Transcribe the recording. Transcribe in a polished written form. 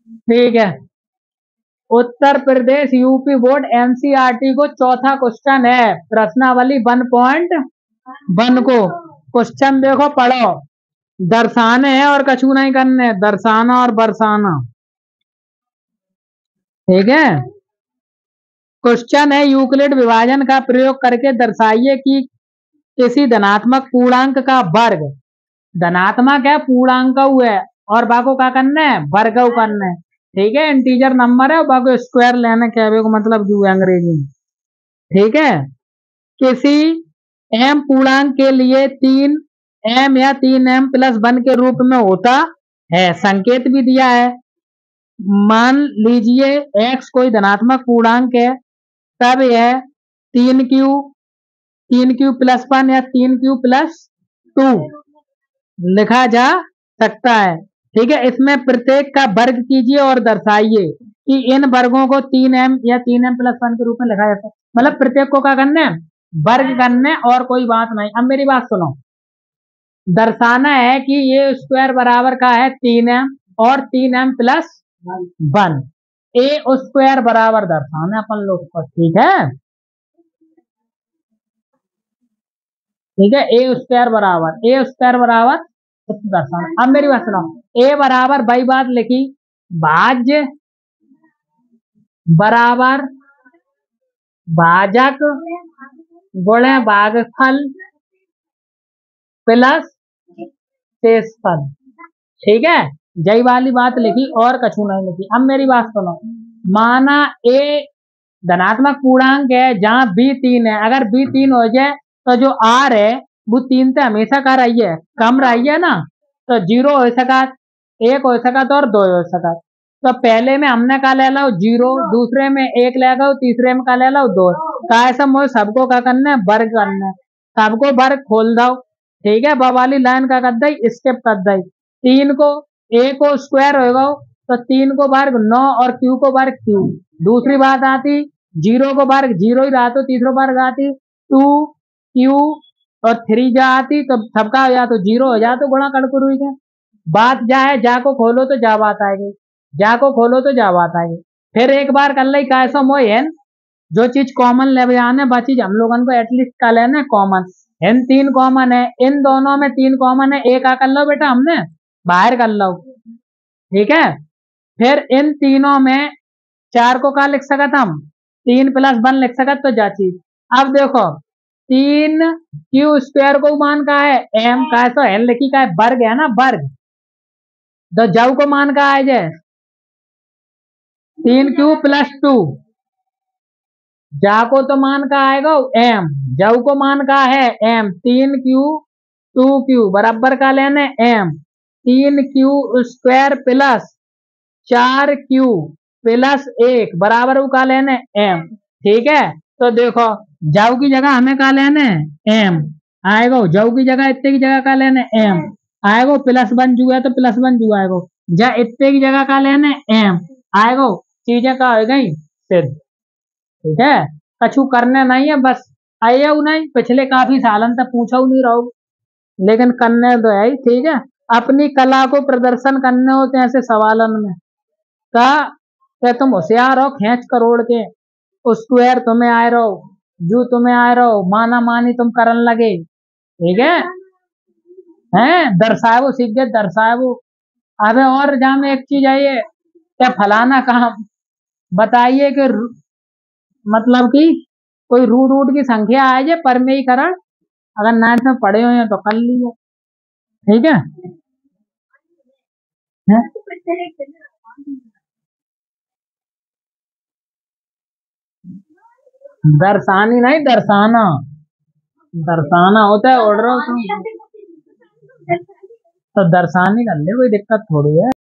ठीक है। Uttar Pradesh UP board NCERT को चौथा क्वेश्चन है प्रश्नावली 1.1 को। क्वेश्चन देखो पढ़ो। दर्शाने है और कछु नहीं करने, दर्शाना और बरसाना। ठीक है। क्वेश्चन है यूक्लिड विभाजन का प्रयोग करके दर्शाइए कि किसी धनात्मक पूर्णांक का वर्ग, धनात्मक है पूर्णांक है और बाको क्या करना है, वर्ग करना है। ठीक है। इंटीजर नंबर है और बाको स्क्वायर लेना कहने को मतलब जो है अंग्रेजी में। ठीक है। किसी एम पूर्णांक के लिए 3m या 3m+1 के रूप में होता है। संकेत भी दिया है। मान लीजिए x कोई धनात्मक पूर्णांक है, तब यह 3q+1 या 3q+2 लिखा जा सकता है। ठीक है। इसमें प्रत्येक का वर्ग कीजिए और दर्शाइए कि इन वर्गों को 3m या 3m+1 के रूप में लिखा जाता है। मतलब प्रत्येक को क्या करना है, वर्ग करना है और कोई बात नहीं। अब मेरी बात सुनो। दर्शाना है कि ये स्क्वायर बराबर का है 3m और 3m+1। ए स्क्वायर बराबर दर्शाना है अपन लोग को। ठीक है। ठीक है। ए स्क्वायर बराबर दर्शाना। अब मेरी बात सुनो। ए बराबर वही बात लिखी, भाज्य बराबर भाजक गुणे भागफल प्लस शेषफल। ठीक है। जय वाली बात लिखी और कछु नहीं लिखी। अब मेरी बात सुनो। माना ए धनात्मक पूर्णांक है जहां बी 3 है। अगर बी 3 हो जाए तो जो आर है वो 3 से हमेशा का रही है, कम रही है ना। तो 0 हो सका, 1 हो सका तो और 2 हो सका। तो पहले में हमने का ले लो 0, दूसरे में 1 ले लो, तीसरे में का ले लो 2। ऐसा मोह सबको क्या करना है, वर्ग करना है। सबको वर्ग खोल दो। ठीक है। बवाली लाइन का कर दई, स्किप कर दई। 3 को ए को स्क्वायर होगा तो 3 को वर्ग 9 और क्यू को वर्ग क्यू। दूसरी बात आती 0 को वर्ग 0 ही रहा तो तीसरा वर्ग आती 2q और 3 जा आती तो सबका हो जा तो 0 हो जा तो गुणा कड़कुर हुई है। बात जा है, जा को खोलो तो जा बात आएगी, जा को खोलो तो जा बात आएगी। फिर एक बार कर ली कैसा मोह है, जो चीज कॉमन ले जाने बा चीज हम लोगन को एटलीस्ट का लेना कॉमन। इन 3 कॉमन है, इन दोनों में 3 कॉमन है, एक आ कर लो बेटा हमने बाहर कर लो। ठीक है। फिर इन तीनों में 4 को क्या लिख सकत हम, 3+1 लिख सकत तो जा चीज। अब देखो 3q² को मान का है m का है तो n लिखी का है वर्ग है ना, वर्ग। तो जब को मान का है जाए 3q+2, जा को तो मान का आएगा m, जब को मान का है m। 3q 2q बराबर का लेने m, 3q² प्लस 4q+1 बराबर का लेने m। ठीक है। तो देखो जाऊ की जगह हमें का लेने m आएगा, जाऊ की जगह इतने की जगह का लेने m आएगा, +1 जू है तो +1 जू आएगा। जा इतने की जगह का लेने m आएगा, चीजें का हो गई सिद्ध। ठीक है। कछु करने नहीं है, बस आइए नहीं पिछले काफी सालन तक पूछा नहीं रहो, लेकिन करने तो है ही। ठीक है। अपनी कला को प्रदर्शन करने होते हैं ऐसे सवालन में का क्या तुम होशियार हो, खींच करोड़ के स्क्वायर तुम्हें आए रहो, जू तुम्हें आए रहो, माना मानी तुम करन लगे। ठीक है। हैं दर्शाओ सीख गए, दर्शाओ। अबे और जहाँ में एक चीज आई है क्या, फलाना काम बताइए कि मतलब कि कोई रूट रूट की संख्या आ जाए परमेयीकरण, अगर 9th में पढ़े हुए हैं तो कर लीजिए। ठीक है। हैं? दर्शानी नहीं, दर्शाना, दर्शाना होता है ऑर्डर तो दर्शानी कर ले, कोई दिक्कत थोड़ी है।